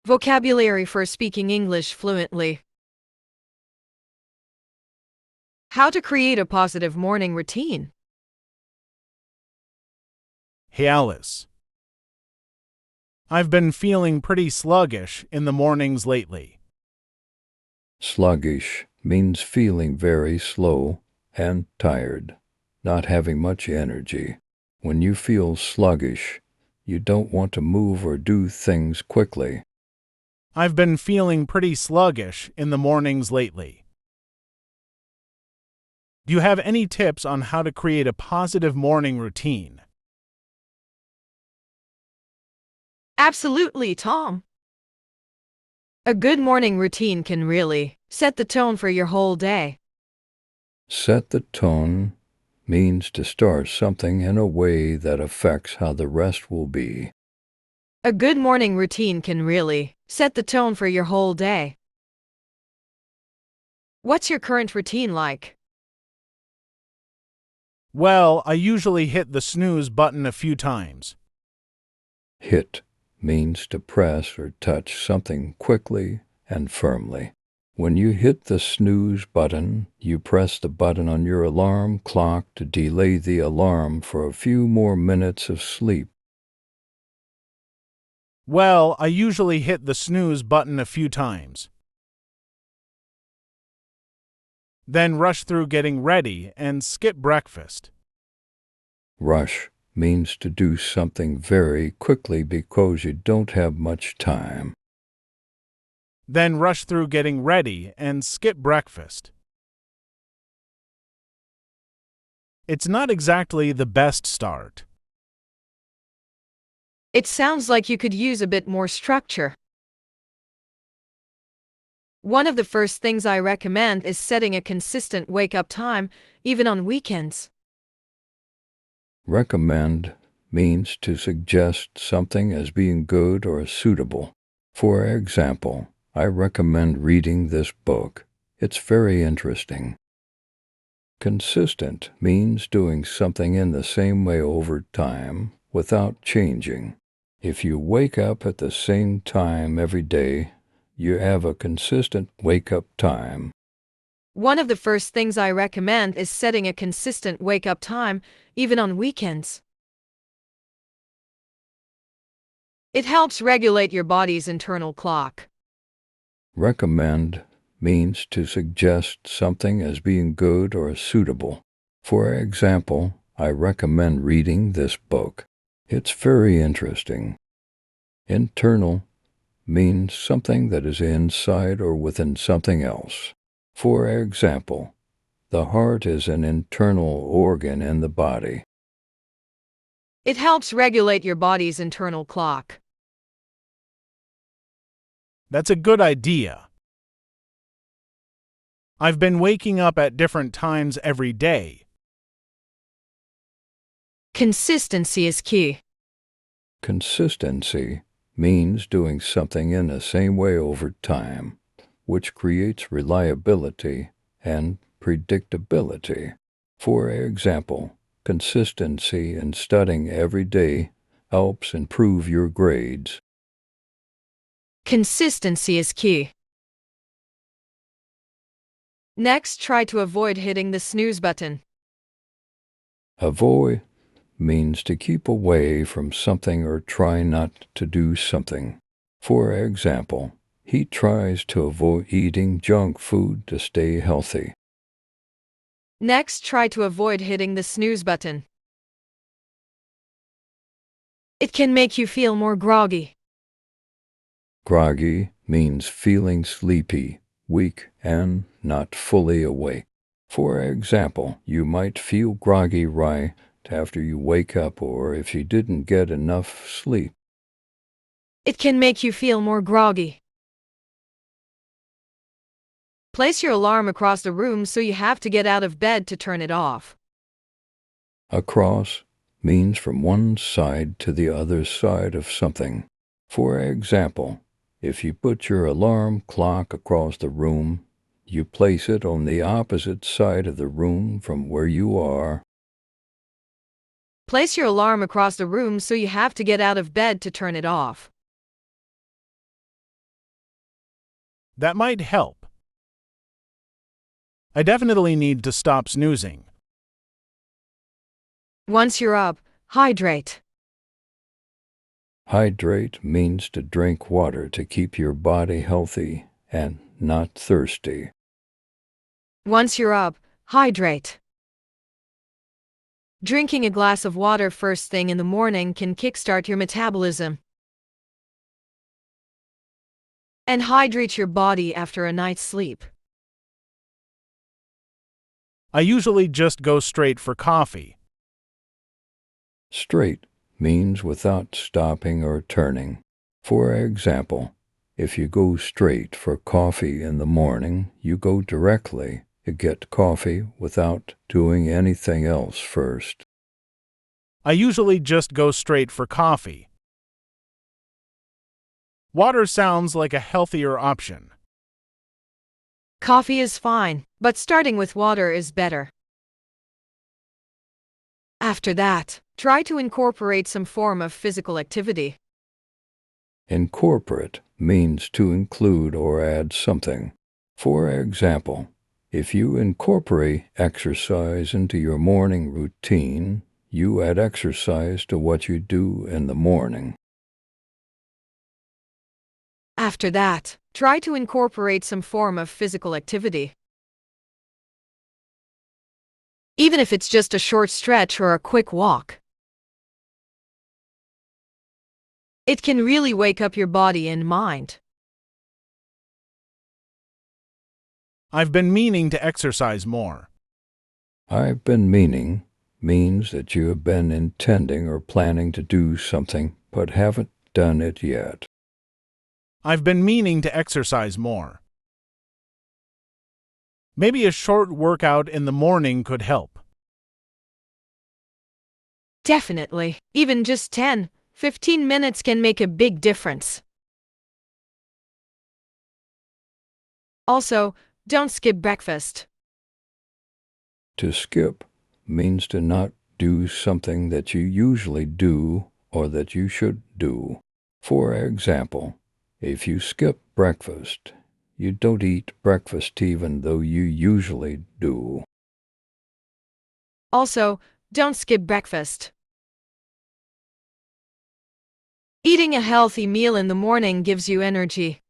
Vocabulary for speaking English fluently. How to create a positive morning routine. Hey Alice, I've been feeling pretty sluggish in the mornings lately. Sluggish means feeling very slow and tired, not having much energy. When you feel sluggish, you don't want to move or do things quickly. I've been feeling pretty sluggish in the mornings lately. Do you have any tips on how to create a positive morning routine? Absolutely, Tom. A good morning routine can really set the tone for your whole day. Set the tone means to start something in a way that affects how the rest will be. A good morning routine can really set the tone for your whole day. What's your current routine like? Well, I usually hit the snooze button a few times. Hit means to press or touch something quickly and firmly. When you hit the snooze button, you press the button on your alarm clock to delay the alarm for a few more minutes of sleep. Well, I usually hit the snooze button a few times. Then rush through getting ready and skip breakfast. Rush means to do something very quickly because you don't have much time. Then rush through getting ready and skip breakfast. It's not exactly the best start. It sounds like you could use a bit more structure. One of the first things I recommend is setting a consistent wake-up time, even on weekends. Recommend means to suggest something as being good or suitable. For example, I recommend reading this book. It's very interesting. Consistent means doing something in the same way over time without changing. If you wake up at the same time every day, you have a consistent wake-up time. One of the first things I recommend is setting a consistent wake-up time, even on weekends. It helps regulate your body's internal clock. Recommend means to suggest something as being good or suitable. For example, I recommend reading this book. It's very interesting. Internal means something that is inside or within something else. For example, the heart is an internal organ in the body. It helps regulate your body's internal clock. That's a good idea. I've been waking up at different times every day. Consistency is key. Consistency means doing something in the same way over time, which creates reliability and predictability. For example, consistency in studying every day helps improve your grades. Consistency is key. Next, try to avoid hitting the snooze button. Avoid means to keep away from something or try not to do something. For example, he tries to avoid eating junk food to stay healthy. Next, try to avoid hitting the snooze button. It can make you feel more groggy. Groggy means feeling sleepy, weak, and not fully awake. For example, you might feel groggy right after you wake up or if you didn't get enough sleep. It can make you feel more groggy. Place your alarm across the room so you have to get out of bed to turn it off. Across means from one side to the other side of something. For example, if you put your alarm clock across the room, you place it on the opposite side of the room from where you are. Place your alarm across the room so you have to get out of bed to turn it off. That might help. I definitely need to stop snoozing. Once you're up, hydrate. Hydrate means to drink water to keep your body healthy and not thirsty. Once you're up, hydrate. Drinking a glass of water first thing in the morning can kickstart your metabolism and hydrate your body after a night's sleep. I usually just go straight for coffee. Straight means without stopping or turning. For example, if you go straight for coffee in the morning, you go directly to get coffee without doing anything else first. I usually just go straight for coffee. Water sounds like a healthier option. Coffee is fine, but starting with water is better. After that, try to incorporate some form of physical activity. Incorporate means to include or add something. For example, if you incorporate exercise into your morning routine, you add exercise to what you do in the morning. After that, try to incorporate some form of physical activity. Even if it's just a short stretch or a quick walk. It can really wake up your body and mind. I've been meaning to exercise more. I've been meaning means that you have been intending or planning to do something but haven't done it yet. I've been meaning to exercise more. Maybe a short workout in the morning could help. Definitely. Even just 10-15 minutes can make a big difference. Also, don't skip breakfast. To skip means to not do something that you usually do or that you should do. For example, if you skip breakfast, you don't eat breakfast even though you usually do. Also, don't skip breakfast. Eating a healthy meal in the morning gives you energy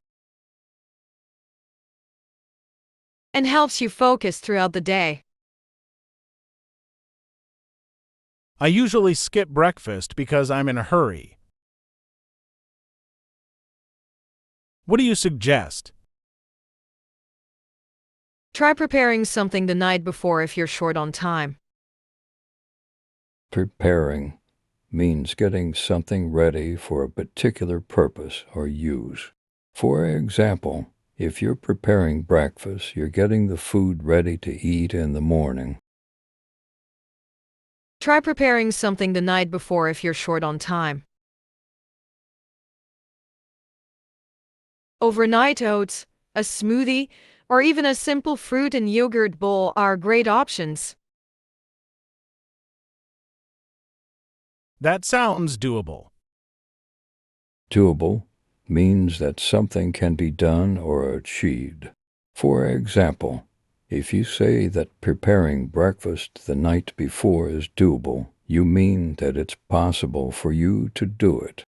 and helps you focus throughout the day. I usually skip breakfast because I'm in a hurry. What do you suggest? Try preparing something the night before if you're short on time. Preparing means getting something ready for a particular purpose or use. For example, if you're preparing breakfast, you're getting the food ready to eat in the morning. Try preparing something the night before if you're short on time. Overnight oats, a smoothie, or even a simple fruit and yogurt bowl are great options. That sounds doable. Doable means that something can be done or achieved. For example, if you say that preparing breakfast the night before is doable, you mean that it's possible for you to do it.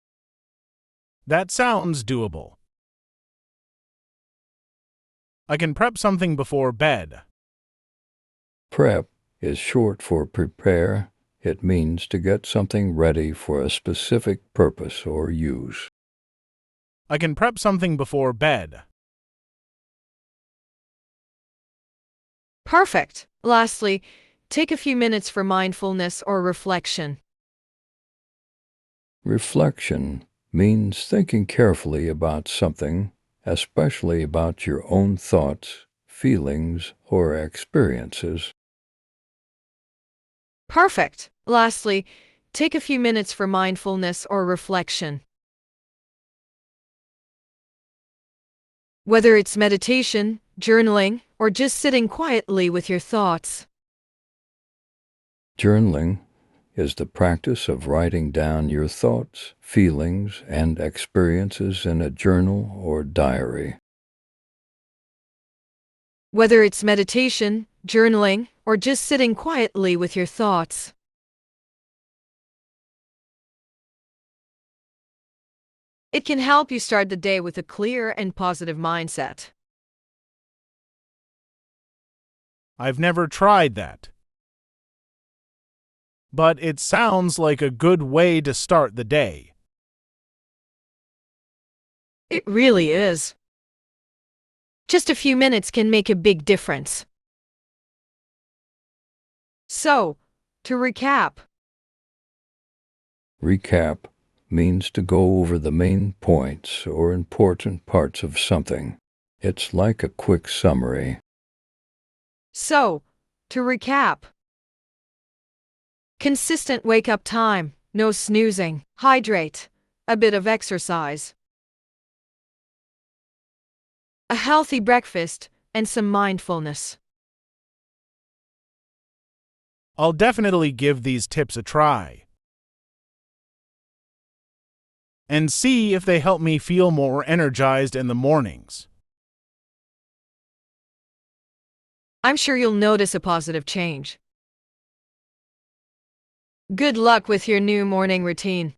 That sounds doable. I can prep something before bed. Prep is short for prepare. It means to get something ready for a specific purpose or use. I can prep something before bed. Perfect. Lastly, take a few minutes for mindfulness or reflection. Reflection means thinking carefully about something, especially about your own thoughts, feelings, or experiences. Perfect. Lastly, take a few minutes for mindfulness or reflection. Whether it's meditation, journaling, or just sitting quietly with your thoughts. Journaling is the practice of writing down your thoughts, feelings, and experiences in a journal or diary. Whether it's meditation, journaling, or just sitting quietly with your thoughts. It can help you start the day with a clear and positive mindset. I've never tried that, but it sounds like a good way to start the day. It really is. Just a few minutes can make a big difference. So, to recap, Recap means to go over the main points or important parts of something. It's like a quick summary. Consistent wake-up time, no snoozing, hydrate, a bit of exercise, a healthy breakfast, and some mindfulness. I'll definitely give these tips a try and see if they help me feel more energized in the mornings. I'm sure you'll notice a positive change. Good luck with your new morning routine.